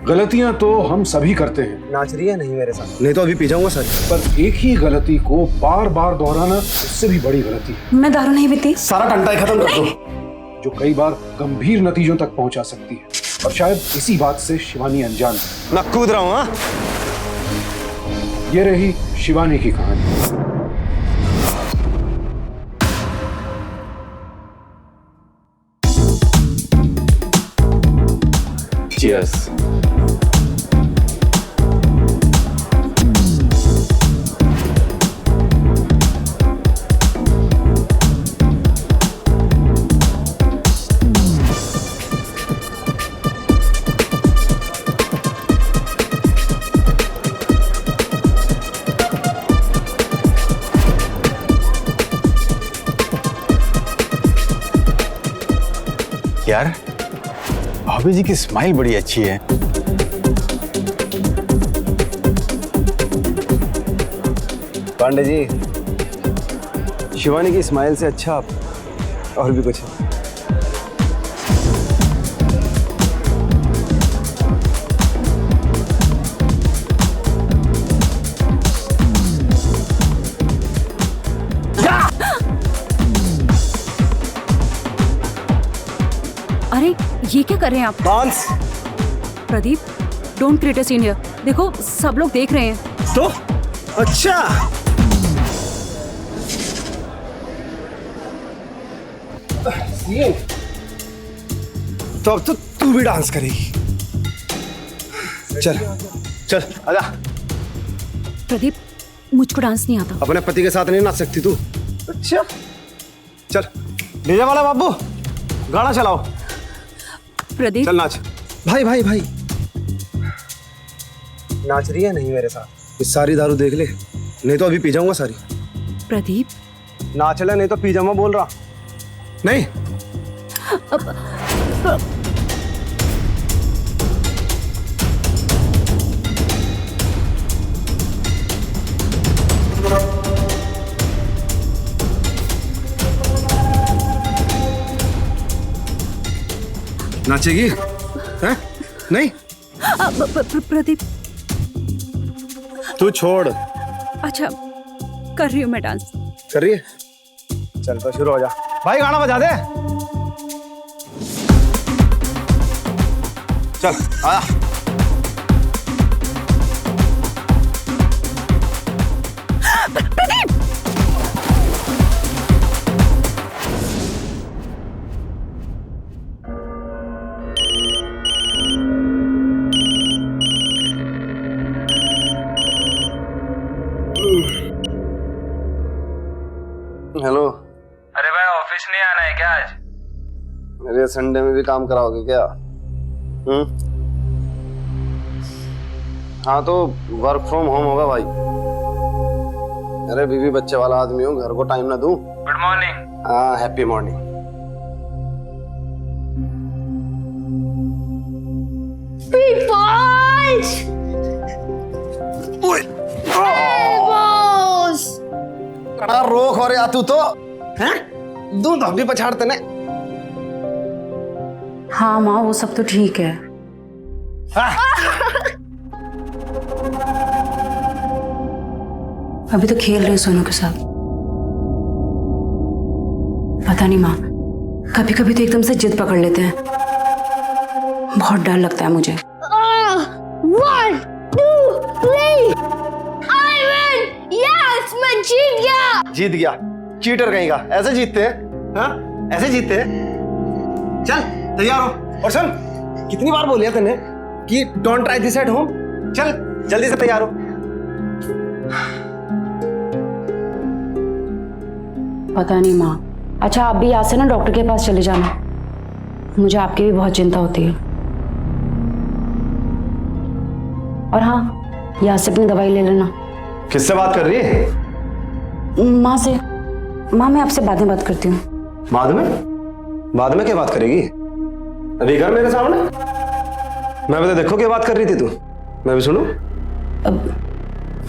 गलतियां तो हम सभी करते हैं। नाच रही है नहीं मेरे साथ, नहीं तो अभी पी जाऊंगा सर। पर एक ही गलती को बार बार दोहराना उससे भी बड़ी गलती है। मैं दारू नहीं पीती। सारा टंटा ही खत्म कर दो। जो कई बार गंभीर नतीजों तक पहुंचा सकती है। और शायद इसी बात से शिवानी अनजान है। मैं कूद रहा हूँ। हाँ, ये रही शिवानी की कहानी। Cheers. यार भाभी जी की स्माइल बड़ी अच्छी है। पांडे जी, शिवानी की स्माइल से अच्छा और भी कुछ है। अरे ये क्या कर रहे हैं आप? Dance. Pradeep, don't create a scene here. देखो सब लोग देख रहे हैं। तो अच्छा, तो अब तो तू भी डांस करेगी। चल चल आजा। प्रदीप, मुझको डांस नहीं आता। अपने पति के साथ नहीं नाच सकती तू? अच्छा चल, डीजे वाला बाबू गाना चलाओ। प्रदीप, चल नाच। भाई भाई भाई, नाच रही है नहीं मेरे साथ? इस सारी दारू देख ले, नहीं तो अभी पी जाऊंगा सारी। प्रदीप, नाच ले नहीं तो पी जाऊंगा। बोल रहा नहीं। नाचेगी? हैं? नहीं। प्रदीप, तू छोड़। अच्छा कर रही हूँ मैं डांस। कर रही है? चल तो शुरू हो जा। भाई गाना बजा दे। चल आया। प्रदीप, हेलो। अरे भाई ऑफिस नहीं आना है क्या आज? मेरे संडे में भी काम कराओगे क्या? हाँ तो वर्क फ्रॉम होम होगा भाई। अरे बीवी बच्चे वाला आदमी हूँ, घर को टाइम ना दूं। Good morning. हाँ हैप्पी मॉर्निंग। कड़ा रोक हो रहा तू तो हैं? दूध भी पछाड़ते ने। हाँ माँ वो सब तो ठीक है। अभी तो खेल रहे हैं सोनू के साथ। पता नहीं माँ, कभी कभी तो एकदम से जिद पकड़ लेते हैं। बहुत डर लगता है मुझे। 1, 2, 3 I win! Yes, मैं जीत गया। जीत गया? चीटर कहीं का। ऐसे जीतते हैं? हाँ ऐसे जीतते हैं। चल तैयार हो। और सुन, कितनी बार बोलिया तूने कि don't try this at home. चल जल्दी से तैयार हो। पता नहीं माँ। अच्छा आप भी यहाँ से ना डॉक्टर के पास चले जाना, मुझे आपकी भी बहुत चिंता होती है। और हाँ यहाँ से अपनी दवाई ले लेना। किससे बात कर रही है? माँ से। माँ मैं आपसे बाद में बात करती हूँ। बाद में? बाद में क्या बात करेगी? अभी घर मेरे सामने? मैं भी तो देखो क्या बात कर रही थी तू। मैं भी सुनूं? अब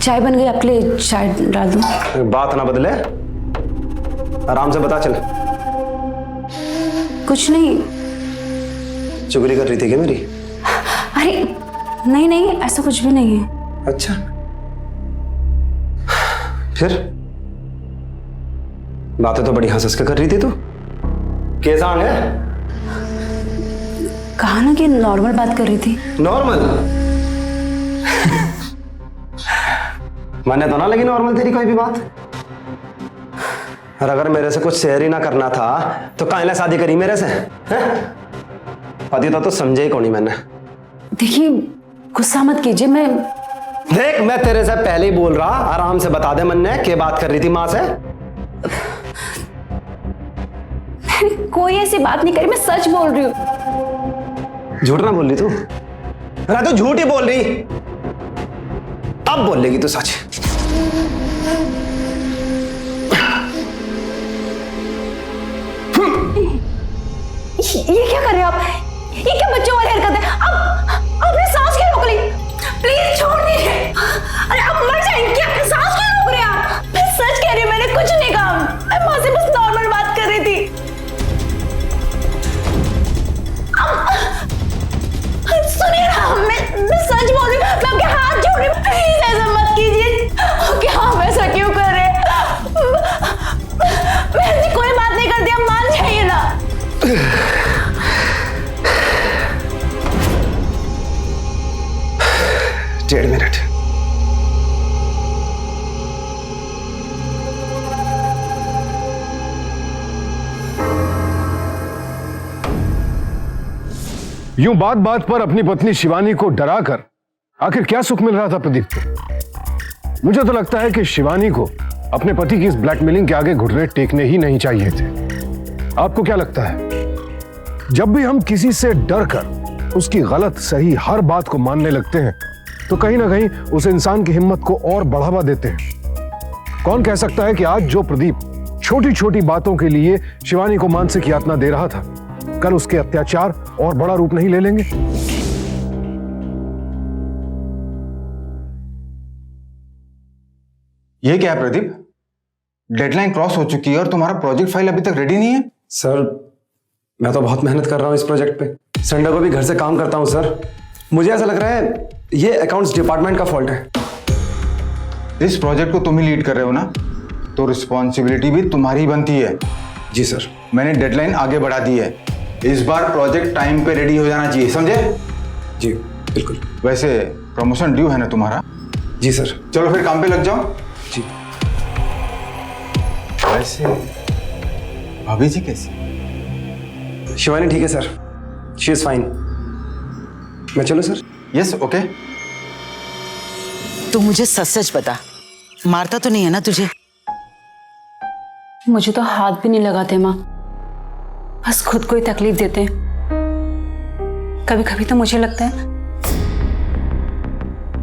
चाय बन गई, आपके लिए चाय डाल दूँ? बात ना बदले, आराम से बता। चल। कुछ नहीं। चुगली कर रही थी क्या मेरी? अरे नहीं नहीं, ऐसा कुछ भी नहीं है। अच्छा, फिर बातें तो बड़ी हंस हंस के कर रही थी तू। कैसा है? कहा ना कि नॉर्मल बात कर रही थी। नॉर्मल? मैंने तो ना लगी नॉर्मल तेरी कोई भी बात। और अगर मेरे से कुछ शेयर ही ना करना था तो काहे शादी करी मेरे से, हैं? पति तो समझे ही कौन ही मैंने। देखिए गुस्सा मत कीजिए, मैं देख मैं तेरे से पहले ही बोल रहा, आराम से बता दे मन्ने क्या बात कर रही थी माँ से। कोई ऐसी बात नहीं करी, मैं सच बोल रही हूँ। झूठ ना बोल रही तू? अरे तू झूठ ही बोल रही, अब बोल लेगी तू सच। ये क्या कर रहे हो आप? ये क्या बच्चों वाली हरकत है? अब आपने सांस क्यों रोक ली? प्लीज छोड़ दीजिए। अरे आप मर जाएंगे क्या? सांस क्यों रोक रहे हैं आप? मैं सच कह रही हूँ, मैंने कुछ नहीं कहा। मैं माँ से बस नॉर्मल बात कर रही थी। सुनिए ना, मैं सच बोल रही हूँ, मैं आपके हाथ जोड़ रही हूँ, प्लीज ऐसा मत कीजिए। क्या आप ऐसा क्यों कर रहे हैं? मैं ऐसी कोई बात नहीं करती, आप मान जाइए ना। 1.5 मिनट। यूं बात बात पर अपनी पत्नी शिवानी को डराकर आखिर क्या सुख मिल रहा था प्रदीप को? मुझे तो लगता है कि शिवानी को अपने पति की इस ब्लैकमेलिंग के आगे घुटने टेकने ही नहीं चाहिए थे। आपको क्या लगता है, जब भी हम किसी से डरकर उसकी गलत सही हर बात को मानने लगते हैं तो कहीं ना कहीं उस इंसान की हिम्मत को और बढ़ावा देते हैं। कौन कह सकता है कि आज जो प्रदीप छोटी छोटी बातों के लिए शिवानी को मानसिक यातना दे रहा था, कल उसके अत्याचार और बड़ा रूप नहीं ले लेंगे? ये क्या है प्रदीप? डेडलाइन क्रॉस हो चुकी है और तुम्हारा प्रोजेक्ट फाइल अभी तक रेडी नहीं है। सर मैं तो बहुत मेहनत कर रहा हूँ इस प्रोजेक्ट पे, संडे को भी घर से काम करता हूँ सर। मुझे ऐसा लग रहा है ये अकाउंट्स डिपार्टमेंट का फॉल्ट है। इस प्रोजेक्ट को तुम ही लीड कर रहे हो ना, तो रिस्पॉन्सिबिलिटी भी तुम्हारी बनती है। जी सर। मैंने डेडलाइन आगे बढ़ा दी है, इस बार प्रोजेक्ट टाइम पे रेडी हो जाना चाहिए, समझे? जी बिल्कुल। वैसे प्रमोशन ड्यू है ना तुम्हारा? जी सर। चलो फिर काम पे लग जाओ। जी। वैसे भाभी जी कैसी? शिवानी ठीक है सर, शी इज फाइन। मैं चलो सर? Yes okay. तू मुझे सच सच बता, मारता तो नहीं है ना तुझे? मुझे तो हाथ भी नहीं लगाते माँ, बस खुद को ही तकलीफ देते हैं। कभी कभी तो मुझे लगता है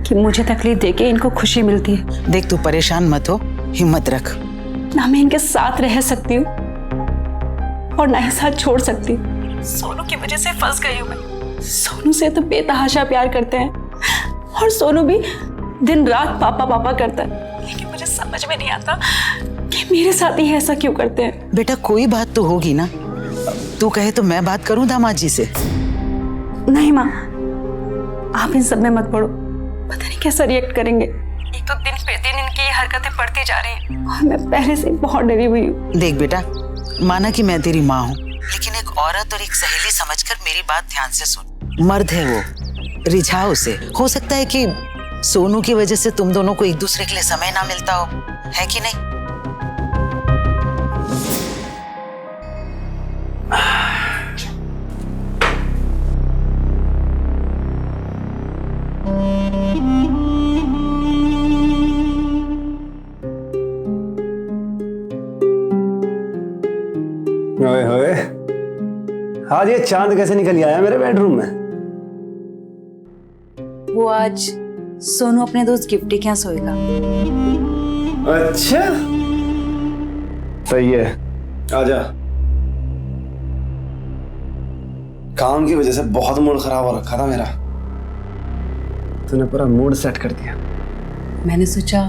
कि मुझे तकलीफ देके इनको खुशी मिलती है। देख तू परेशान मत हो, हिम्मत रख। ना मैं इनके साथ रह सकती हूँ और ना ही साथ छोड़ सकती। सोनू की वजह से फंस गई हूँ मैं। सोनू से तो बेतहाशा प्यार करते हैं और सोनू भी दिन रात पापा पापा करता है, लेकिन मुझे समझ में नहीं आता कि मेरे साथ ही ऐसा क्यों करते हैं। बेटा कोई बात तो होगी ना, तू कहे तो मैं बात करूं दामाद जी से। नहीं माँ, आप इन सब में मत पड़ो, पता नहीं कैसा रिएक्ट करेंगे। एक तो दिन पे दिन इनकी ये हरकतें बढ़ती जा रही हैं और मैं पहले से बहुत डरी हुई हूँ। देख बेटा, माना कि मैं तेरी माँ हूँ, लेकिन एक औरत और एक सहेली समझकर मेरी बात ध्यान से सुन। मर्द है वो, रिझा उसे। हो सकता है कि सोनू की वजह से तुम दोनों को एक दूसरे के लिए समय ना मिलता हो, है कि नहीं? ओए होए, आज ये चांद कैसे निकल आया मेरे बेडरूम में? वो आज सोनू अपने दोस्त गिफ्टी के यहाँ सोएगा। अच्छा सही है, आजा। काम की वजह से बहुत मूड खराब हो रखा था मेरा, तूने पूरा मूड सेट कर दिया। मैंने सोचा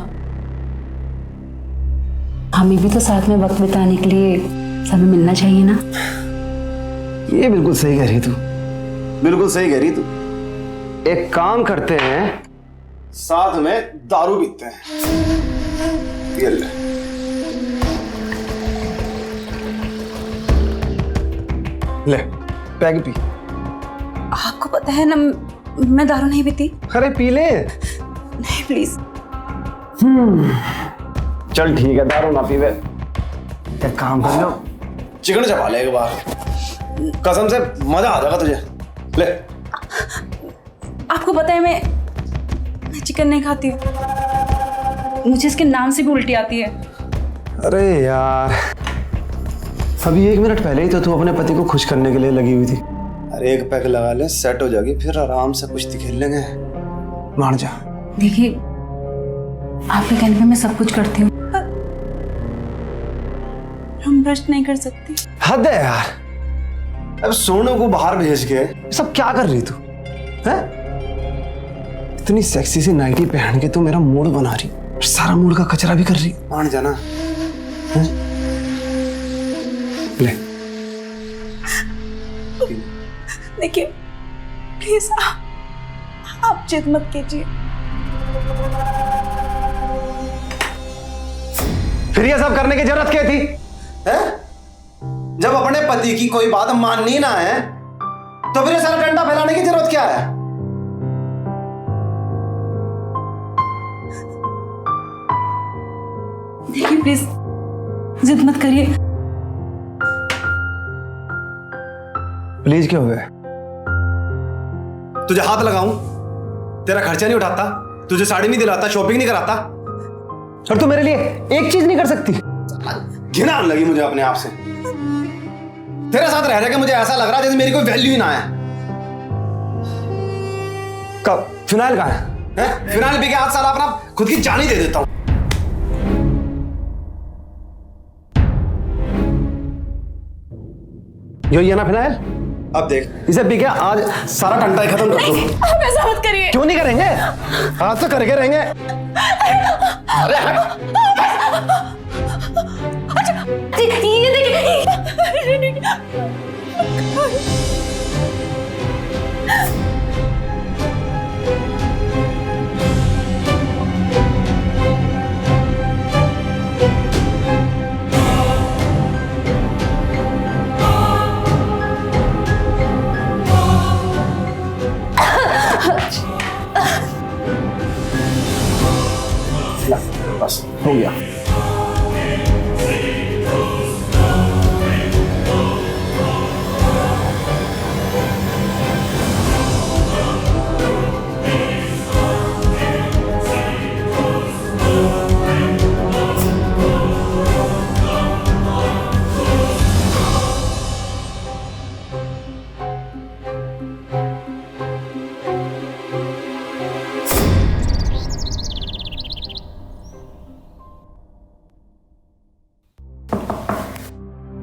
हमें भी तो साथ में वक्त बिताने के लिए समय मिलना चाहिए ना। ये बिल्कुल सही कह रही तू, बिल्कुल सही कह रही तू। एक काम करते हैं, साथ में दारू पीते हैं। ये ले पैग पी। आपको पता है ना मैं दारू नहीं पीती। अरे पी ले। नहीं प्लीज। चल ठीक है, दारू ना पीवे। एक काम कर लो, चिकन चबा ले एक बार, कसम से मजा आ जाएगा तुझे। ले। आपको पता है मैं चिकन नहीं खाती हूँ, मुझे इसके नाम से भी उल्टी आती है। अरे यार, अभी 1 मिनट पहले ही तो तू अपने पति को खुश करने के लिए लगी हुई थी। अरे एक पैक लगा ले, सेट हो जाएगी, फिर आराम से कुश्ती खेल लेंगे। मान जा। देखिए आपके कहने पे मैं सब कुछ करती हूँ, हम ब्रश नहीं कर सकती। हद है यार, अब सोनू को बाहर भेज के सब क्या कर रही तू हैं? इतनी सेक्सी सी नाइटी पहन के तू मेरा मूड बना रही, सारा मूड का कचरा भी कर रही। मान जाना है? ले। देखिए प्लीज आप जिद मत कीजिए। फिर ये सब करने की जरूरत क्या थी है? जब अपने पति की कोई बात माननी ना है तो फिर ये सारा डंडा फैलाने की जरूरत क्या है? देखिए प्लीज जिद मत करिए। प्लीज क्यों हुए? तुझे हाथ लगाऊं, तेरा खर्चा नहीं उठाता, तुझे साड़ी नहीं दिलाता, शॉपिंग नहीं कराता, और तू मेरे लिए एक चीज नहीं कर सकती। घिना आने लगी मुझे अपने आप से। तेरे साथ रह रहे के मुझे ऐसा लग रहा है जैसे मेरी कोई वैल्यू ही ना है। कब फिनाइल कहाँ है? फिनाइल पी के आज साला अपना खुद की जान ही दे देता हूं। जो ये ना फिनाइल, अब देख इसे पी के आज सारा टंटा ही खत्म कर दो। आप ऐसा मत करिए। क्यों नहीं करेंगे? आज तो करके रहेंगे। अरे ये देखिए। बस हो गया।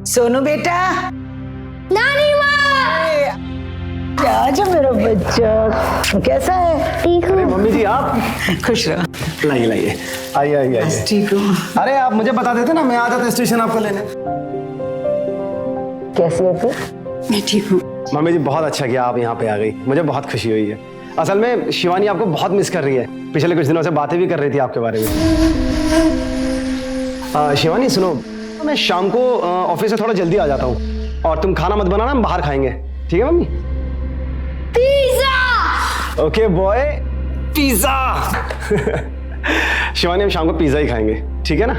सोनू बेटा, नानी माँ। आजा मेरा बच्चा, कैसा है? ठीक हूँ। मम्मी जी आप खुश रहो। लाइए लाइए, आइए आइए आइए। ठीक हूँ। अरे आप मुझे बता देते ना, मैं आ जाता स्टेशन आपको लेने। कैसी है तू? मैं ठीक हूँ। मम्मी जी बहुत अच्छा किया आप यहाँ पे आ गई, मुझे बहुत खुशी हुई है। असल में शिवानी आपको बहुत मिस कर रही है, पिछले कुछ दिनों से बातें भी कर रही थी आपके बारे में। शिवानी सुनो, मैं शाम को ऑफिस से थोड़ा जल्दी आ जाता हूँ, और तुम खाना मत बनाना, हम बाहर खाएंगे, ठीक है mummy? Pizza. Okay boy, pizza. Shivani हम शाम को पिज़्ज़ा ही खाएंगे, ठीक है ना?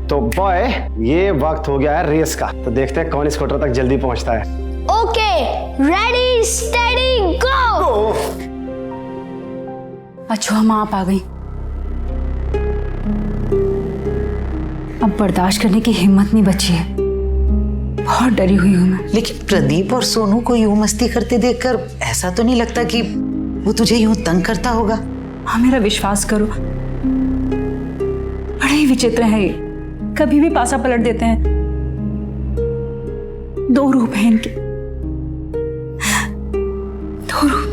तो बॉय ये वक्त हो गया है रेस का, तो देखते हैं कौन स्कूटर तक जल्दी पहुंचता है। ओके, रेडी स्टेडी गो। अच्छा हम आप आ गई, अब बर्दाश्त करने की हिम्मत नहीं बची है, बहुत डरी हुई हूं मैं। लेकिन प्रदीप और सोनू को यूं मस्ती करते देखकर ऐसा तो नहीं लगता कि वो तुझे यूं तंग करता होगा? हाँ मेरा विश्वास करो, बड़े ही विचित्र हैं ये, कभी भी पासा पलट देते हैं। 2 रूप हैं इनके, 2 रूप।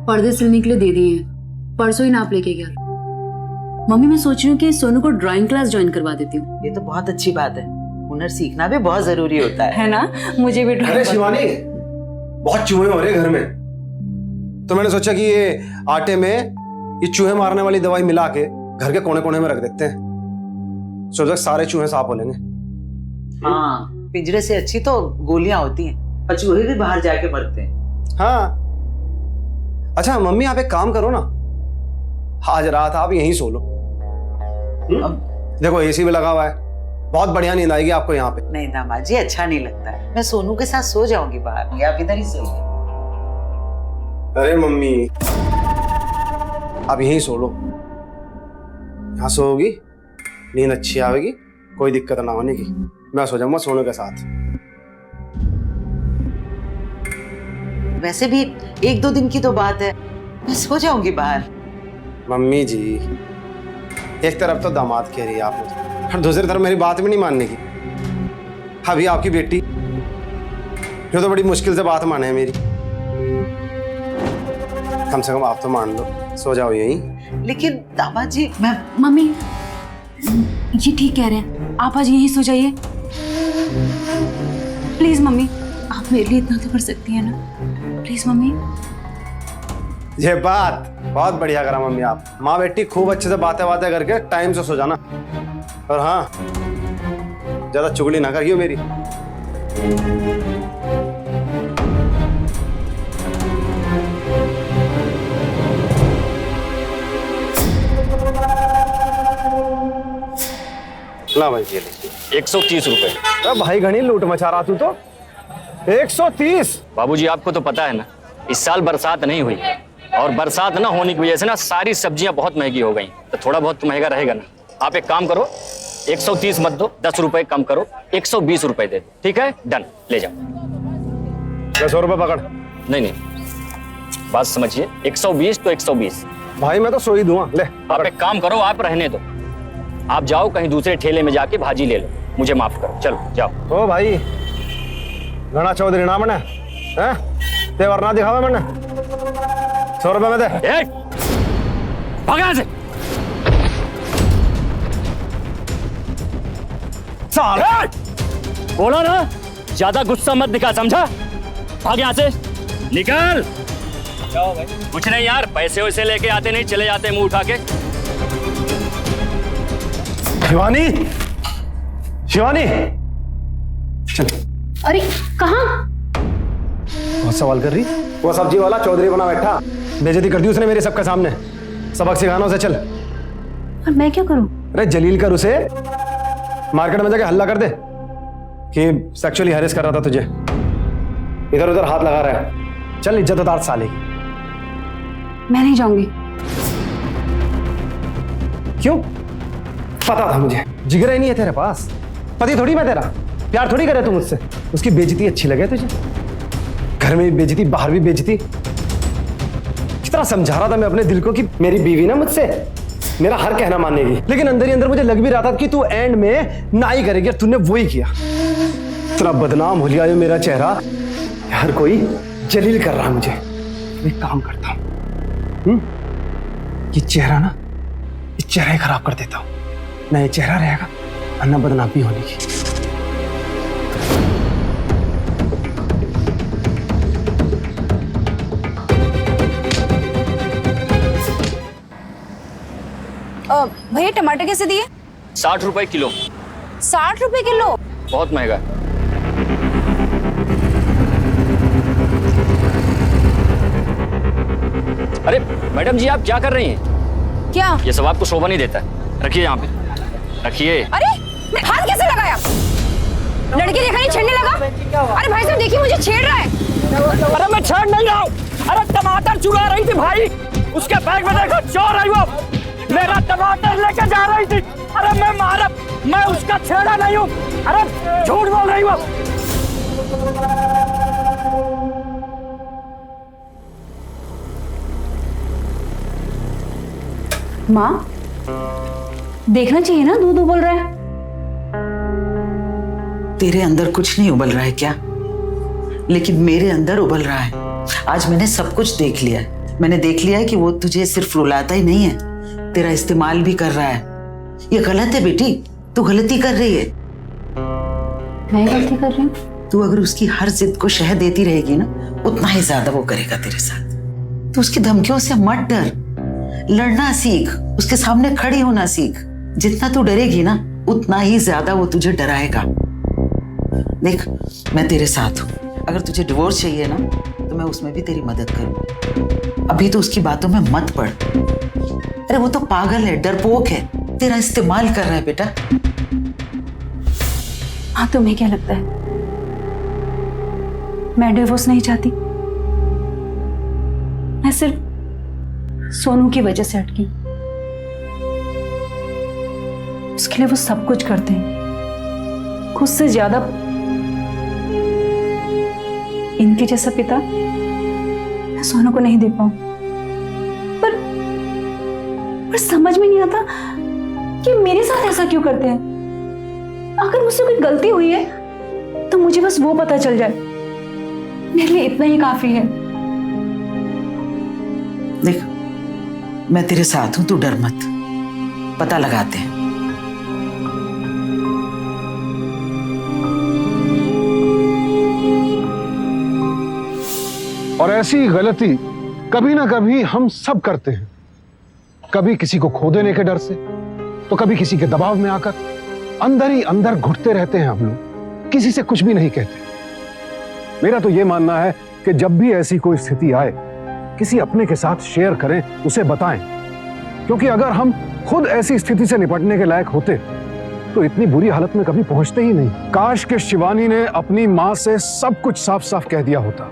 पर्दे सिलने के लिए दे दिए हैं, परसों ही नाप लेके गया। मम्मी मैं सोच रही हूँ कि सोनू को ड्राइंग क्लास ज्वाइन करवा देती हूँ। ये तो बहुत अच्छी बात है, हुनर सीखना भी बहुत जरूरी होता है। है ना, मुझे भी अरे ड्राइंग शिवानी, बहुत चूहे हो रहे घर में, तो मैंने सोचा कि ये आटे में ये चूहे मारने वाली दवाई मिला के घर के कोने कोने में रख देते हैं, सोचा सारे चूहे साफ हो लेंगे। हाँ, पिंजरे से अच्छी तो गोलियां होती हैं, और चूहे भी बाहर जाके मरते हैं। हाँ, अच्छा मम्मी आप एक काम करो ना, आज रात आप यहीं सो लो। देखो एसी भी लगा हुआ है, बहुत बढ़िया नींद आएगी आपको यहाँ पे। नहीं दामाद जी, अच्छा नहीं लगता है। मैं सोनू के साथ सो जाऊंगी बाहर, या आप इधर ही सोइए। अरे मम्मी आप यहीं सो लो, यहाँ सोओगी, नींद अच्छी आएगी, कोई दिक्कत ना होने की। मैं सो जाऊंगा सोनू के साथ। वैसे भी 1-2 दिन की तो बात है, मैं सो जाऊंगी बाहर। मम्मी जी, एक तरफ तो दामाद कह रही है आप मुझे, और दूसरी तरफ मेरी बात भी नहीं मानने की। अभी आपकी बेटी जो तो बड़ी मुश्किल से बात माने है मेरी, कम से कम आप तो मान लो, सो जाओ यहीं। लेकिन दामाद जी, मैं मम्मी ये ठीक कह रहे हैं, आप आज यहीं सो जाइए प्लीज। मम्मी आप मेरे लिए इतना तो कर सकती हैं ना, प्लीज मम्मी। ये बात बहुत बढ़िया करा मम्मी आप। माँ बेटी खूब अच्छे से बातें करके टाइम से सो जाना, और हाँ ज्यादा चुगली ना करियो मेरी। ला भाई ये लीजिए 130 रुपए। अरे भाई घनी लूट मचा रहा तू तो। 130? बाबूजी आपको तो पता है ना, इस साल बरसात नहीं हुई, और बरसात ना होने की वजह से ना सारी सब्जियां बहुत महंगी हो गई, तो थोड़ा बहुत तो महंगा रहेगा ना। आप एक काम करो, 130 मत दो, 10 रुपए कम करो, 120 रुपए दे दो, ठीक है? डन, ले जाओ। 100 रुपए पकड़। नहीं, बात समझिए, 120 तो 120। भाई मैं तो सो ही दूंगा, ले आप एक काम करो, आप रहने दो, आप जाओ कहीं दूसरे ठेले में जाके भाजी ले लो, मुझे माफ करो, चलो जाओ। ओ भाई घना चौधरी ना बने हैं, तेवर ना दिखावा मैंने। 100 रुपए में दे। भगा से साले, बोला ना ज्यादा गुस्सा मत दिखा, समझा? भाग यहाँ से, निकल। जाओ भाई। कुछ नहीं यार, पैसे वैसे लेके आते नहीं, चले जाते मुंह उठा के। शिवानी, शिवानी चल। अरे कहाँ? बहुत सवाल कर रही। वो सब्जी वाला चौधरी बना बैठा, बेइज्जती कर दी उसने मेरे सबके सामने। सबक सिखाना उसे, चल। और मैं क्या करूं? अरे जलील कर उसे, मार्केट में जाके हल्ला कर दे कि सेक्सुअली हैरेस कर रहा था तुझे, इधर उधर हाथ लगा रहा है। चल इज्जतदार साले की। मैं नहीं जाऊंगी। क्यों? पता था मुझे, जिगर ही नहीं है तेरे पास। पति थोड़ी मैं तेरा, प्यार थोड़ी करे तू मुझसे। उसकी बेइज्जती अच्छी लगे तुझे? घर में भी बेइज्जती, बाहर भी बेइज्जती। कितना समझा रहा था मैं अपने दिल को कि मेरी बीवी ना मुझसे मेरा हर कहना मानेगी, लेकिन अंदर ही अंदर मुझे लग भी रहा था कि तू एंड में ना ही करेगी, और तूने वो ही किया। तेरा बदनाम हो लिया मेरा चेहरा, हर कोई जलील कर रहा है मुझे। एक काम करता हूं, ये चेहरा ना, ये चेहरा ही खराब कर देता हूं, ना ये चेहरा रहेगा और ना बदनामी होने की। भैया टमाटर कैसे दिए? 60 रुपए किलो। 60 रुपए किलो? बहुत महंगा है। अरे मैडम जी, आप क्या कर रही हैं? क्या? ये सब आपको शोभा नहीं देता है, रखिए यहाँ पे, रखिए। अरे हाथ कैसे लगाया? लड़के देखा नहीं, छेड़ने लगा? अरे भाई साहब देखिए, मुझे छेड़ रहा है। अरे मैं छेड़ नहीं रहा हूँ, अरे टमाटर चुरा रही थी भाई, उसके बैग में देखो, चोर आई वो, मेरा टमाटर लेके जा रही थी। अरे मैं उसका छेड़ा नहीं हूँ, अरे झूठ बोल रही वो। माँ देखना चाहिए ना, दूध उबल रहा है। तेरे अंदर कुछ नहीं उबल रहा है क्या? लेकिन मेरे अंदर उबल रहा है। आज मैंने सब कुछ देख लिया है। मैंने देख लिया है कि वो तुझे सिर्फ रुलाता ही नहीं है, तेरा इस्तेमाल भी कर रहा है। ये गलत है बेटी, तू गलती कर रही है। मैं गलती कर रही हूँ? तू अगर उसकी हर जिद को शह देती रहेगी ना, उतना ही ज्यादा वो करेगा तेरे साथ। तू उसकी धमकियों से मत डर, लड़ना सीख, उसके सामने खड़ी होना सीख। जितना तू डरेगी ना, उतना ही ज्यादा वो तुझे डराएगा। देख, मैं तेरे साथ हूँ। अगर तुझे डिवोर्स चाहिए ना, तो मैं उसमें भी तेरी मदद करूँ। अभी तो उसकी बातों में मत पड़। अरे वो तो पागल है, डरपोक है, तेरा इस्तेमाल कर रहा है बेटा। हाँ, तुम्हें क्या लगता है मैं डिवोर्स नहीं चाहती? मैं सिर्फ सोनू की वजह से अटकी। उसके लिए वो सब कुछ करते हैं, खुद से ज्यादा। इनके जैसा पिता मैं सोनू को नहीं दे पाऊं। पर समझ में नहीं आता कि मेरे साथ ऐसा क्यों करते हैं। अगर मुझसे कोई गलती हुई है तो मुझे बस वो पता चल जाए, मेरे लिए इतना ही काफी है। देख, मैं तेरे साथ हूं, तू डर मत। पता लगाते हैं। और ऐसी गलती कभी ना कभी हम सब करते हैं। कभी किसी को खो देने के डर से, तो कभी किसी के दबाव में आकर अंदर ही अंदर घुटते रहते हैं हम लोग, किसी से कुछ भी नहीं कहते। मेरा तो यह मानना है कि जब भी ऐसी कोई स्थिति आए, किसी अपने के साथ शेयर करें, उसे बताएं। क्योंकि अगर हम खुद ऐसी स्थिति से निपटने के लायक होते तो इतनी बुरी हालत में कभी पहुंचते ही नहीं। काश कि शिवानी ने अपनी मां से सब कुछ साफ साफ कह दिया होता,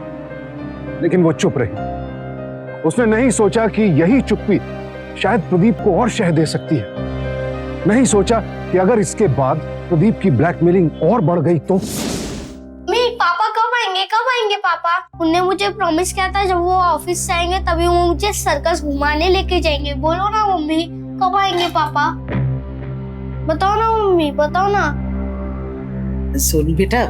लेकिन वो चुप रही। उसने नहीं सोचा कि यही चुप्पी शायद प्रदीप को और शह दे सकती है। नहीं सोचा कि अगर इसके बाद प्रदीप की ब्लैकमेलिंग और बढ़ गई तो। पापा कब आएंगे पापा? उन्होंने मुझे प्रॉमिस किया था जब वो ऑफिस से आएंगे तभी वो मुझे सर्कस घुमाने लेके जाएंगे। बोलो ना मम्मी, कब आएंगे पापा? बताओ ना मम्मी, बताओ ना। सोनू बेटा,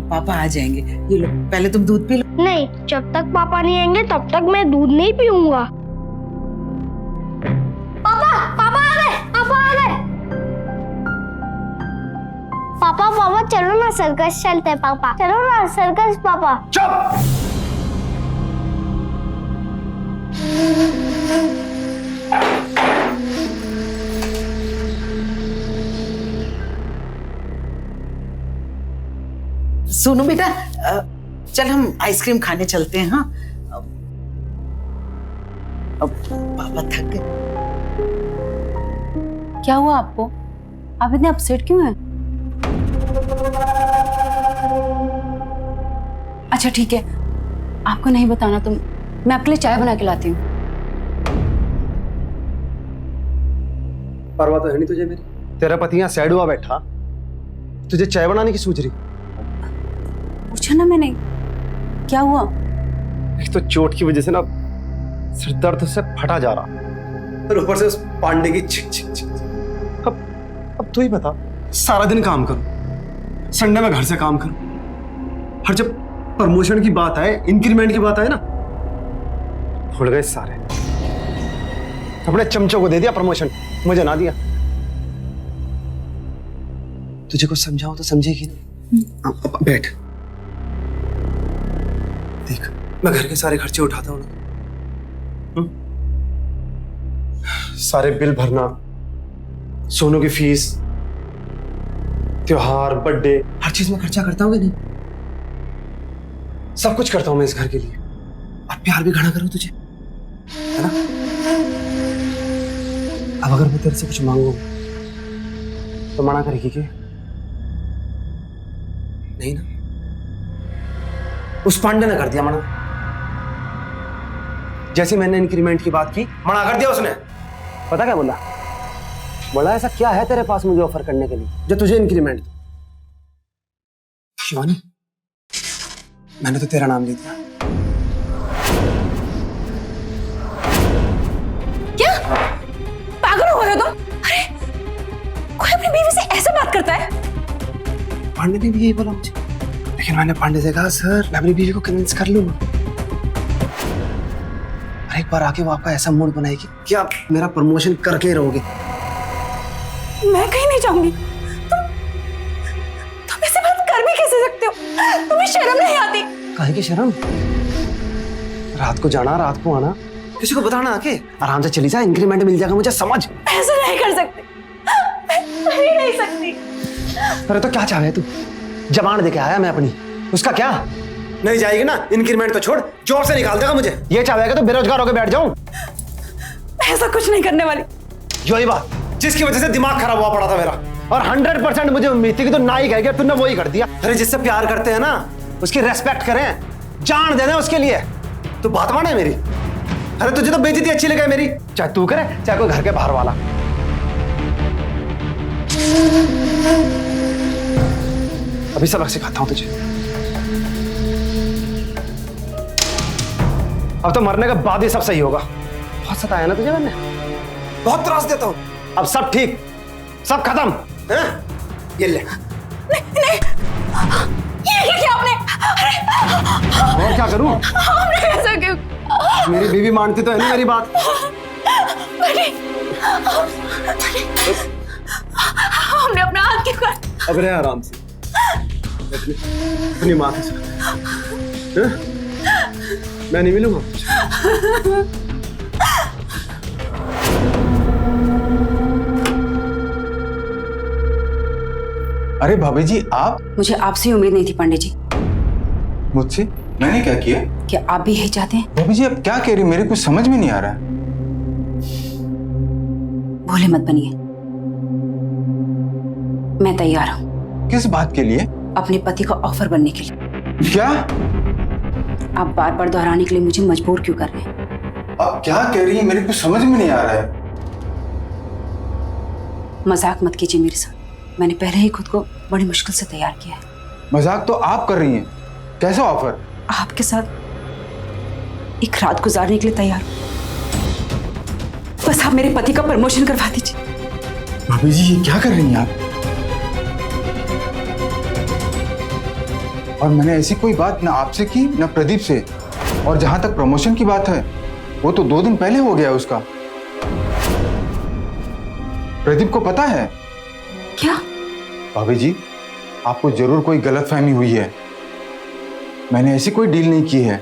पापा आ जाएंगे। ये लो, पहले तुम दूध पी लो। नहीं, जब तक पापा नहीं आएंगे तब तक मैं दूध नहीं पीऊंगा। पापा आ गए, पापा आ गए। पापा चलो ना सर्कस चलते हैं। पापा चलो ना सर्कस। पापा चुप। सोनू बेटा, चल हम आइसक्रीम खाने चलते हैं। हाँ, अब पापा थक गए। क्या हुआ आपको? आप इतने अपसेट क्यों हैं? अच्छा ठीक है, आपको नहीं बताना तो मैं आपके लिए चाय बना के लाती हूँ। परवाह तो है नहीं तुझे मेरी। तेरा पति यहाँ सैड हुआ बैठा, तुझे चाय बनाने की सोच रही। पूछा ना मैंने, क्या हुआ? एक तो चोट की वजह से ना सिर दर्द से फटा जा रहा, फिर ऊपर से उस पांडे की छिक छिक छिक। अब तू ही बता, सारा दिन काम करूं, संडे में घर से काम करूं, हर जब प्रमोशन की बात आए, इंक्रीमेंट की बात आए ना, भूल गए सारे। अपने चमचों को दे दिया प्रमोशन, मुझे ना दिया। तुझे कुछ समझाओ तो समझेगी ना। अब बैठ, देख मैं घर के सारे खर्चे उठाता हूँ, सारे बिल भरना, सोनू की फीस, त्योहार, बर्थडे, हर चीज में खर्चा करता हूँ कि नहीं? सब कुछ करता हूं मैं इस घर के लिए, और प्यार भी घना करूं तुझे, है ना? अब अगर मैं तेरे से कुछ मांगू तो मना करेगी क्या? नहीं ना? उस पांडे ने कर दिया मना। जैसे मैंने इंक्रीमेंट की बात की, मना कर दिया उसने। पता क्या बोला? बोला ऐसा क्या है तेरे पास मुझे ऑफर करने के लिए जो तुझे इंक्रीमेंट दे? शिवानी, मैंने तो तेरा नाम ले दिया। क्या पागल हो गए हो तुम? अरे कोई अपनी बीवी से ऐसे बात करता है? पांडे ने भी यही बोला मुझे, लेकिन मैंने पांडे से कहा सर मैं अपनी बीवी को कन्विंस कर लूंगा। और एक बार आके वो आपका ऐसा मूड बनाएगी कि आप मेरा प्रमोशन करके ही रहोगे। मैं कहीं नहीं जाऊंगी। तुम ऐसे बात कर भी काहे की शर्म? रात को जाना, रात को आना, किसी को बताना आके आराम से चली जा, इंक्रीमेंट मिल जाएगा मुझे, समझ। ऐसा नहीं कर सकती, मैं ही नहीं सकती। अरे तो क्या चाहे तू? जबान देके आया मैं अपनी, उसका क्या? नहीं जाएगी ना, इंक्रीमेंट तो छोड़, जॉब से निकाल देगा मुझे। ये चाहेगा तो बेरोजगार होकर बैठ जाऊं। ऐसा कुछ नहीं करने वाली। यही बात जिसकी वजह से दिमाग खराब हुआ पड़ा था मेरा, और 100% मुझे उम्मीद थी कि तू ना ही कहेगा, तूने वही कर दिया। अरे जिससे प्यार करते हैं ना, उसकी रेस्पेक्ट करें, जान दे दें उसके लिए। तू बात माने मेरी? अरे तुझे तो बेइज्जती अच्छी लगे मेरी, चाहे तू करे चाहे कोई घर के बाहर वाला। अभी सबक सिखाता हूं तुझे। अब तो मरने के बाद ही सब सही होगा। बहुत सताया ना तुझे मैंने, बहुत त्रास देता हूं। अब सब ठीक, सब खत्म है? ये ले। नहीं, ये क्या आपने? अरे और क्या करूं? आपने ऐसा क्यों? मेरी बीवी मानती तो है नहीं मेरी बात। हमने अपना हाथ क्यों काटा? अब रहे आराम से अपनी माँ के साथ। मैं नहीं मिलूंगा। अरे भाभी जी आप? मुझे आपसे उम्मीद नहीं थी पांडे जी। मुझसे? मैंने क्या किया? क्या आप भी यही चाहते हैं? भाभी जी आप क्या कह रही, मेरे कुछ समझ में नहीं आ रहा है। भोले मत बनिए, मैं तैयार हूं। किस बात के लिए? अपने पति का ऑफर बनने के लिए। क्या? आप बार बार दोहराने के लिए मुझे मजबूर क्यों कर रहे हैं? आप क्या कह रही हैं, मेरे कुछ समझ में नहीं आ रहा है। मजाक मत कीजिए मेरे साथ, मैंने पहले ही खुद को बड़ी मुश्किल से तैयार किया है। मजाक तो आप कर रही हैं, कैसा ऑफर? आपके साथ एक रात गुजारने के लिए तैयार हूं, बस आप मेरे पति का प्रमोशन करवा दीजिए। भाभी जी ये क्या कर रही हैं आप? और मैंने ऐसी कोई बात ना आपसे की ना प्रदीप से, और जहां तक प्रमोशन की बात है वो तो 2 दिन पहले हो गया उसका। प्रदीप को पता है? क्या? भाभी जी आपको जरूर कोई गलतफहमी हुई है, मैंने ऐसी कोई डील नहीं की है।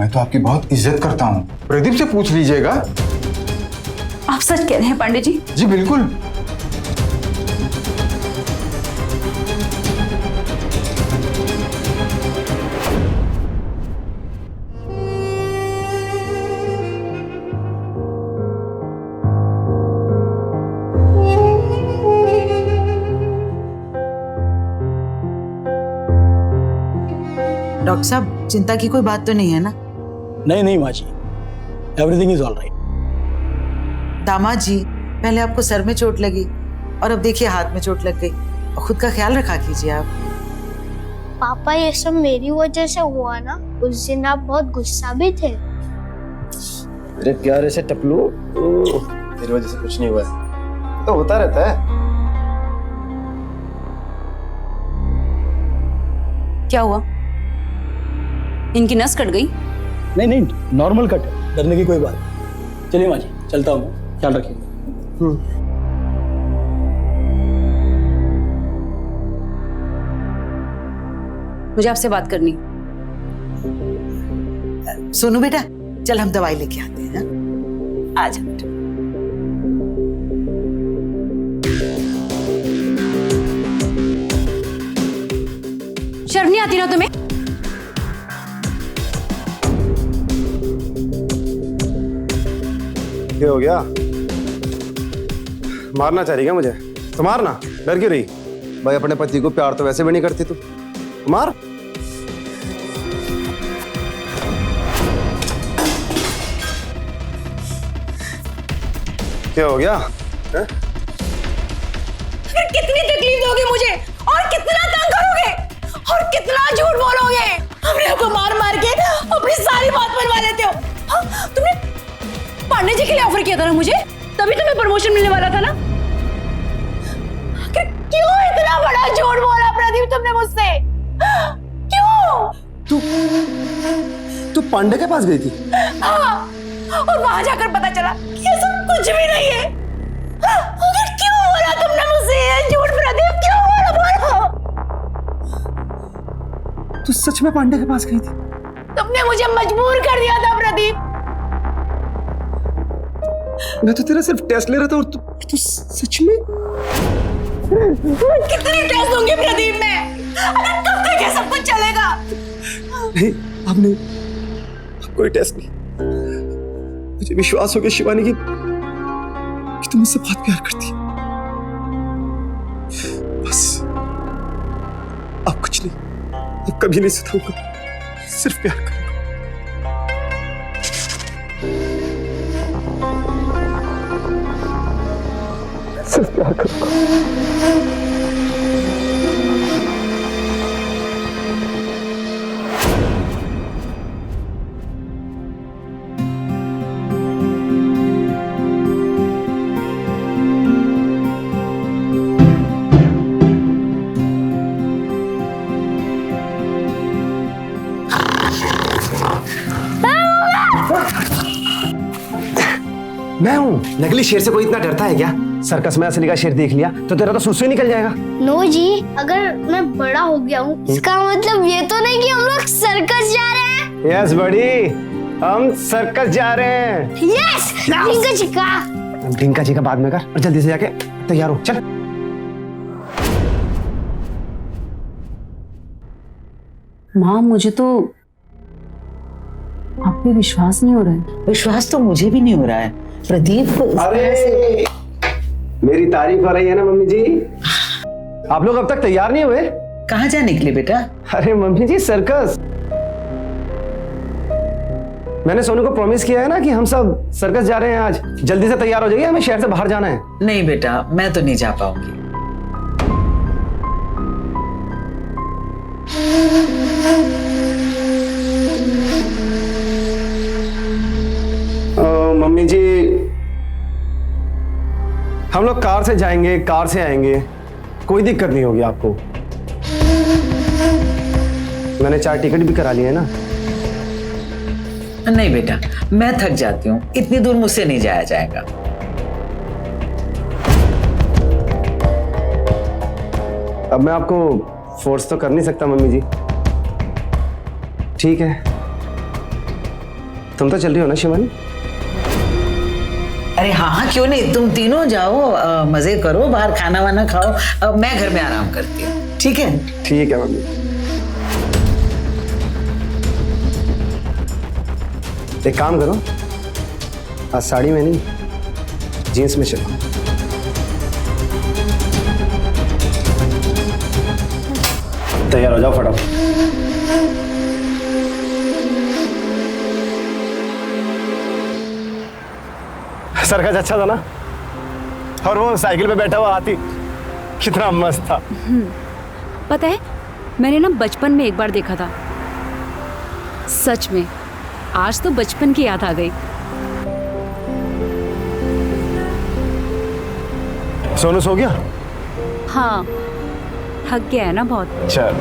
मैं तो आपकी बहुत इज्जत करता हूं, प्रदीप से पूछ लीजिएगा। आप सच कह रहे हैं पांडे जी? जी बिल्कुल। डॉक्टर साहब चिंता की कोई बात तो नहीं है ना? नहीं नहीं माँ जी, एवरीथिंग इज ऑल राइट। दामाद जी पहले आपको सर में चोट लगी और अब देखिए हाथ में चोट लग गई, खुद का ख्याल रखा कीजिए आप। पापा ये सब मेरी वजह से हुआ ना, उस दिन आप बहुत गुस्सा भी थे। अरे प्यारे से टपलू, तेरी वजह से कुछ नहीं हुआ है, तो होता रहता है। क्या हुआ? इनकी नस कट गई? नहीं नहीं नॉर्मल कट है, डरने की कोई बात नहीं। चलिए माँ जी चलता हूँ, ख्याल रखिए। मुझे आपसे बात करनी। सोनू बेटा चल हम दवाई लेके आते हैं। आ जा बेटा। शर्म नहीं आती ना तुम्हें? क्या हो गया? मारना चाह रही क्या मुझे? तो मारना, डर क्यों रही? भाई अपने पति को प्यार तो वैसे भी नहीं करती तू, मार। क्या हो गया? कितनी तकलीफ दोगे मुझे और कितना तंग करोगे और कितना झूठ बोलोगे? हमने आपको मार मार के अपनी सारी बात बनवा लेते हो। हाँ, तुमने पांडे जी के लिए ऑफर किया था ना मुझे, तभी तुम्हें प्रमोशन मिलने वाला था ना। क्यों इतना बड़ा झूठ बोला प्रदीप तुमने मुझसे? क्यों? तू पांडे के पास गई थी? हाँ, और वहां जाकर पता चला कि ये सब कुछ भी नहीं है। अगर क्यों बोला तुमने मुझसे ये झूठ प्रदीप? क्यों बोला? बोलो। तू सच में पांडे के पास गई थी? तुमने मुझे मजबूर कर दिया था प्रदीप। मैं तो तेरा सिर्फ टेस्ट ले रहा था और तू सच में? कितनी टेस्ट दूंगी प्रदीप मैं? अरे कब तक ये सब कुछ चलेगा? नहीं, अब नहीं, अब कोई टेस्ट नहीं। मुझे विश्वास हो गया शिवानी की कि तुम मुझसे बहुत प्यार करती है। बस अब कुछ नहीं, अब कभी नहीं सताऊंगा, सिर्फ प्यार करूंगा। सिर्फ प्यार करूंगा। मैं हूँ। नकली शेर से कोई इतना डरता है क्या? सर्कस में असली का शेर देख लिया तो तेरा तो सुसु ही निकल जाएगा। नो जी, अगर मैं बड़ा हो गया हूँ इसका मतलब ये तो नहीं कि हम लोग सर्कस जा रहे हैं। यस बड़ी, हम सर्कस जा रहे हैं। यस, ढींका चिक्का। ढींका चिक्का बाद में कर और जल्दी से जाके तैयार हो, चल। माँ, मुझे तो आप पे विश्वास नहीं हो रहा है। विश्वास तो मुझे भी नहीं हो रहा है प्रदीप। अरे मेरी तारीफ हो रही है ना मम्मी जी? आप लोग अब तक तैयार नहीं हुए? कहाँ जा निकले बेटा? अरे मम्मी जी, सर्कस। मैंने सोनू को प्रॉमिस किया है ना कि हम सब सर्कस जा रहे हैं आज। जल्दी से तैयार हो जाइए, हमें शहर से बाहर जाना है। नहीं बेटा, मैं तो नहीं जा पाऊंगी। मम्मी जी, हम लोग कार से जाएंगे, कार से आएंगे, कोई दिक्कत नहीं होगी आपको। मैंने 4 टिकट भी करा ली है ना। नहीं बेटा, मैं थक जाती हूँ, इतनी दूर मुझसे नहीं जाया जाएगा। अब मैं आपको फोर्स तो कर नहीं सकता मम्मी जी। ठीक है, तुम तो चल रही हो ना शिवानी? अरे हाँ हाँ, क्यों नहीं, तुम तीनों जाओ, मजे करो, बाहर खाना वाना खाओ, मैं घर में आराम करती हूँ। ठीक है? ठीक है मम्मी। एक काम करो, आज साड़ी में नहीं, जीन्स में चलो। तैयार हो जाओ फटाफट। सर्कस अच्छा था ना? और वो साइकिल पे बैठा हुआ हाथी कितना मस्त था। पता है, मैंने ना बचपन में एक बार देखा था। सच में आज तो बचपन की याद आ गई। सोनू सो गया? हाँ, थक गया है ना बहुत। चल।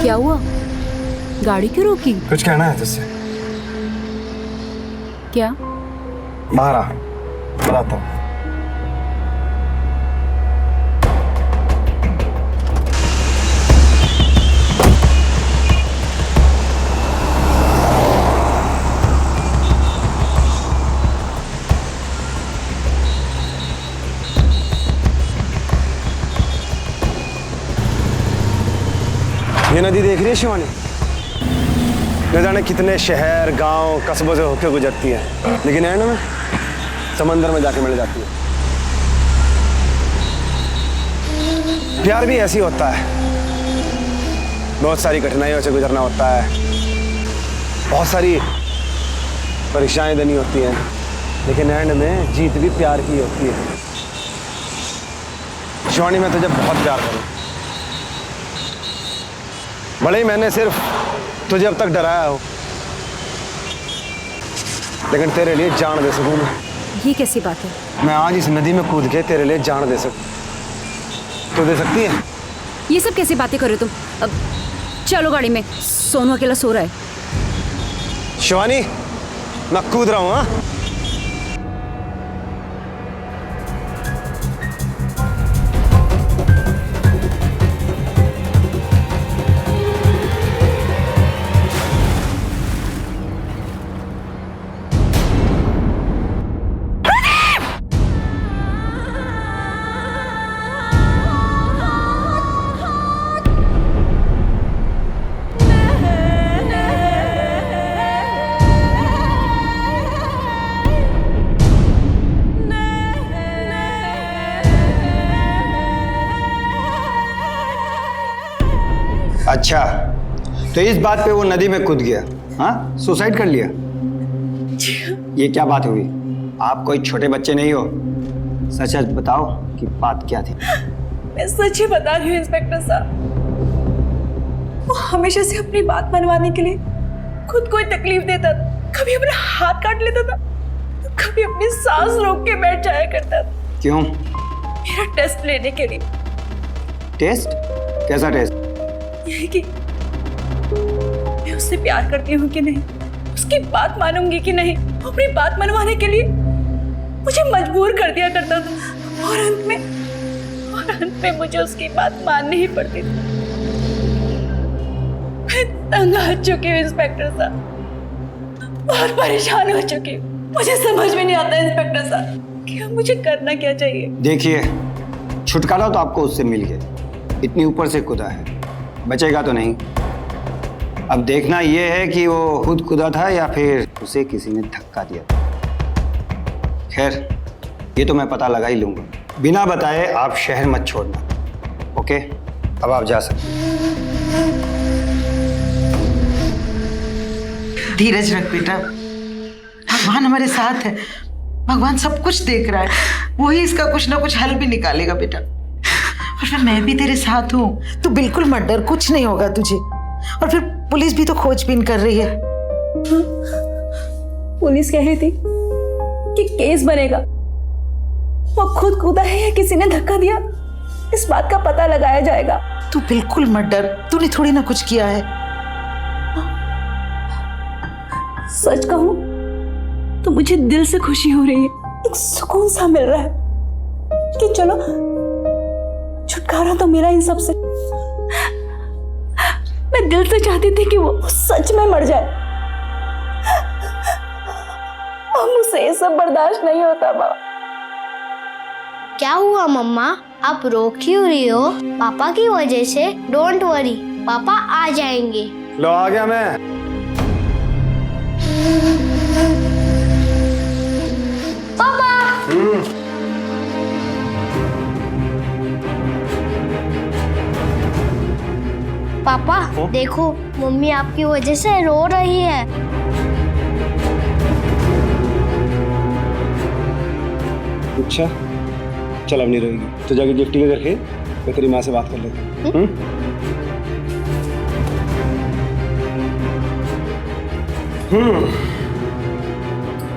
क्या हुआ? गाड़ी क्यों रोकी? कुछ कहना है तुझसे? क्या? बाहर आ, बताता हूँ। ये नदी देख रही है शिवानी? न जाने कितने शहर, गांव, कस्बों से होकर गुजरती है, लेकिन एंड में समंदर में जाके मिल जाती है। प्यार भी ऐसी होता है, बहुत सारी कठिनाइयों से गुजरना होता है, बहुत सारी परीक्षाएं देनी होती हैं, लेकिन एंड में जीत भी प्यार की होती है। शिवानी, मैं तुझे बहुत प्यार करूं। भले ही मैंने सिर्फ तुझे अब तक डराया हो, लेकिन तेरे लिए जान दे सकूं मैं। ये कैसी बात है? मैं आज इस नदी में कूद के तेरे लिए जान दे सकूं। तू दे सकती है? ये सब कैसी बातें कर रहे हो तुम? अब चलो गाड़ी में, सोनू अकेला सो रहा है। शिवानी, मैं कूद रहा हूं। हाँ, अच्छा, तो इस बात पे वो नदी में कूद गया? हाँ, सुसाइड कर लिया? ये क्या बात हुई? आप कोई छोटे बच्चे नहीं हो, सच सच बताओ कि बात क्या थी। मैं सच ही बता रही हूँ इंस्पेक्टर साहब। वो हमेशा से अपनी बात मनवाने के लिए खुद को ही तकलीफ देता था। कभी अपना हाथ काट लेता था, तो कभी अपनी सांस रोक के बैठ जाया करता था। क्यों? मेरा टेस्ट लेने के लिए। टेस्ट? कैसा टेस्ट? यही कि मैं उससे प्यार करती हूँ कि नहीं, उसकी बात मानूंगी कि नहीं। अपनी बात मनवाने के लिए मुझे मजबूर कर दिया करता था और अंत में मुझे उसकी बात माननी ही पड़ती थी। मैं तंग आ चुकी हूँ इंस्पेक्टर साहब, बहुत परेशान हो चुकी हूँ। मुझे समझ में नहीं आता इंस्पेक्टर साहब कि अब मुझे करना क्या चाहिए। देखिए, छुटकारा तो आपको उससे मिल गया, इतनी ऊपर से कूदा है, बचेगा तो नहीं। अब देखना यह है कि वो खुद कूदा था या फिर उसे किसी ने धक्का दिया था। खैर, ये तो मैं पता लगा ही लूंगा। बिना बताए आप शहर मत छोड़ना, ओके? अब आप जा सकते। धीरज रख बेटा, भगवान हमारे साथ है। भगवान सब कुछ देख रहा है, वही इसका कुछ ना कुछ हल भी निकालेगा बेटा। और फिर मैं भी तेरे साथ हूँ, तू बिल्कुल मत डर, कुछ नहीं होगा तुझे। और फिर पुलिस भी तो खोजबीन कर रही है। पुलिस कह रही थी कि केस बनेगा। वो खुद कूदा है या किसी ने धक्का दिया, इस बात का पता लगाया जाएगा। तू बिल्कुल मत डर, तूने थोड़ी ना कुछ किया है। सच कहूं तो मुझे दिल से खुशी हो रही है, एक सुकून सा मिल रहा है कि चलो छुटकारा तो मेरा इन सब से। मैं दिल से चाहती थी कि वो सच में मर जाए। अब मुझसे ये सब बर्दाश्त नहीं होता बाबा। क्या हुआ मम्मा, आप रो क्यों रही हो? पापा की वजह से? डोंट वरी, पापा आ जाएंगे। लो आ गया मैं। पापा पापा देखो, मम्मी आपकी वजह से रो रही है। अच्छा, चल अब नहीं रोएगी तो जाके गिफ्ट लेकर के मैं तेरी माँ से बात कर लेता हूँ।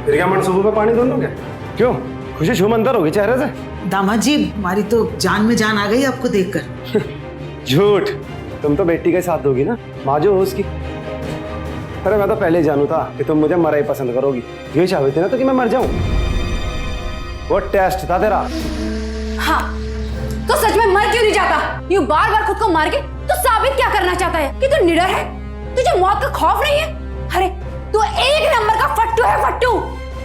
फिर क्या मन सुबह में पानी दोनों क्या? क्यों, खुशी छूमंतर होगी चेहरे से? दामाद जी, हमारी तो जान में जान आ गई आपको देखकर। झूठ, तुम तो बेटी के साथ दोगी ना, माँ जो हो उसकी। अरे मैं तो पहले ही जानू था कि तुम मुझे मरा ही पसंद करोगी। ये चाहते ना तो कि मैं मर जाऊं। वो टेस्ट था तेरा। हाँ, तो सच में मर क्यों नहीं जाता? यूं बार बार खुद को मार के तो साबित क्या करना चाहता है कि तू निडर है, तुझे मौत का खौफ नहीं है? अरे तू एक नंबर का फट्टू है, फट्टू।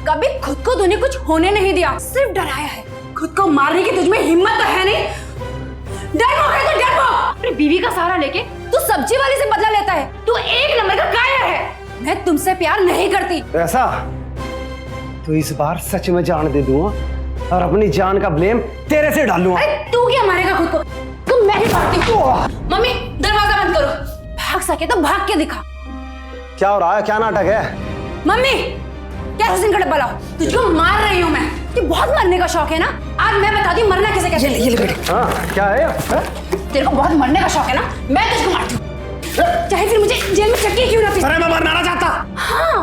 कभी खुद को तूने कुछ होने नहीं दिया, सिर्फ डराया है। खुद को मारने की तुझमें हिम्मत तो है नहीं। डरपोक है तू, डरपोक। अपनी बीवी का सहारा लेके तू सब्जी वाले से बदला लेता है। तू एक नंबर का कायर है। मैं तुमसे प्यार नहीं करती। ऐसा तो इस बार सच में जान दे दूंगा और अपनी जान का ब्लेम तेरे से डालूंगा। अरे तू क्या मारेगा खुद को? तुम मैं ही मारती हूँ। मम्मी दरवाजा बंद करो। भाग सके तो भाग के दिखा। क्या हो रहा है, क्या नाटक है? मम्मी केरोसिन का डब्बा लाओ, तुझको मार रही हूँ मैं। तुझे बहुत मरने का शौक है ना? आज मैं बताती हूँ मरना कैसे कैसे। ये ले बेटे। हाँ क्या है? तेरे को बहुत मरने का शौक है ना? मैं तुझको मारती हूँ, चाहे फिर मुझे जेल में चक्की क्यों ना पी। अरे मैं मरना ना चाहता। हाँ,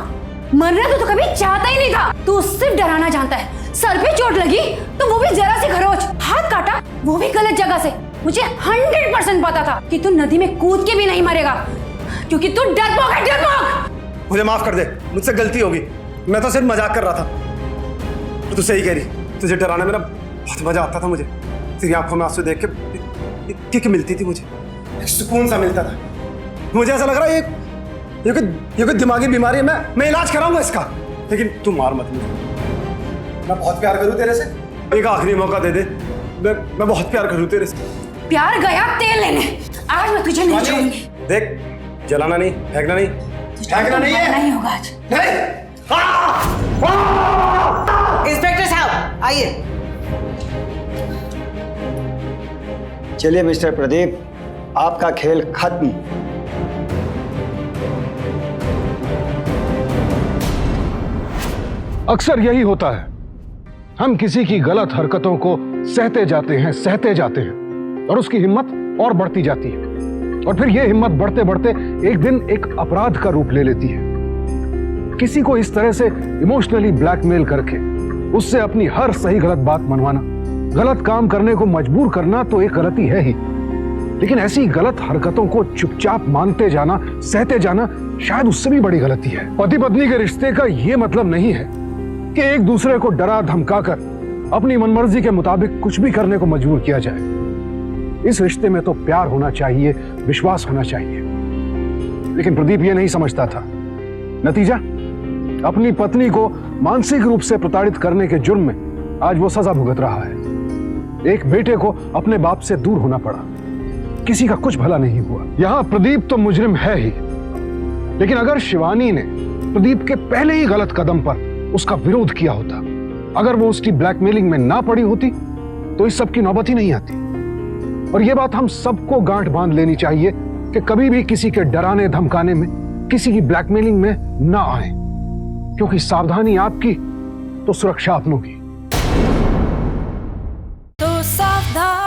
मरना तो कभी चाहता ही नहीं था। तू सिर्फ डराना जानता है। सर पे चोट लगी तो वो भी जरा सी खरोच, हाथ काटा वो भी गलत जगह से। मुझे 100% पता था कि तू नदी में कूद के भी नहीं मरेगा, क्योंकि तू डरपोक है, डरपोक। मुझे माफ कर दे, मुझसे गलती होगी। मैं तो सिर्फ मजाक कर रहा था। तू सही कह रही, तुझे डराना मेरा बहुत मजा आता था। मुझे तेरी आंखों में आंसू देख के किक मिलती थी, मुझे एक सुकून सा मिलता था। मुझे ऐसा लग रहा है ये कोई दिमागी बीमारी है, मैं इलाज कराऊंगा इसका। लेकिन तू मार मत मुझे, मैं बहुत प्यार करूं तेरे से। एक आखिरी मौका दे दे, मैं बहुत प्यार करूं तेरे से। प्यार गया तेल लेने, आज मैं तुझे नहीं छोड़ूंगी। देख, जलाना नहीं, फेंकना नहीं, फेंकना नहीं है। नहीं होगा आज। इंस्पेक्टर साहब आइए। चलिए मिस्टर प्रदीप, आपका खेल खत्म। अक्सर यही होता है, हम किसी की गलत हरकतों को सहते जाते हैं और उसकी हिम्मत और बढ़ती जाती है, और फिर यह हिम्मत बढ़ते बढ़ते एक दिन एक अपराध का रूप ले लेती है। किसी को इस तरह से इमोशनली ब्लैकमेल करके उससे अपनी हर सही गलत बात मनवाना, गलत काम करने को मजबूर करना तो एक गलती है ही, लेकिन ऐसी गलत हरकतों को चुपचाप मानते जाना, सहते जाना शायद उससे भी बड़ी गलती है। पति पत्नी के रिश्ते का यह मतलब नहीं है कि एक दूसरे को डरा धमकाकर अपनी मनमर्जी के मुताबिक कुछ भी करने को मजबूर किया जाए। इस रिश्ते में तो प्यार होना चाहिए, विश्वास होना चाहिए। लेकिन प्रदीप ये नहीं समझता था। नतीजा, अपनी पत्नी को मानसिक रूप से प्रताड़ित करने के जुर्म में आज वो सजा भुगत रहा है। एक बेटे को अपने बाप से दूर होना पड़ा, किसी का कुछ भला नहीं हुआ। यहां प्रदीप तो मुजरिम है ही, लेकिन अगर शिवानी ने प्रदीप के पहले ही गलत कदम पर उसका विरोध किया होता, अगर वो उसकी ब्लैकमेलिंग में ना पड़ी होती, तो इस सब की नौबत ही नहीं आती। और यह बात हम सबको गांठ बांध लेनी चाहिए कि कभी भी किसी के डराने धमकाने में, किसी की ब्लैकमेलिंग में ना आए, क्योंकि सावधानी आपकी तो सुरक्षा अपनों की। तो सावधान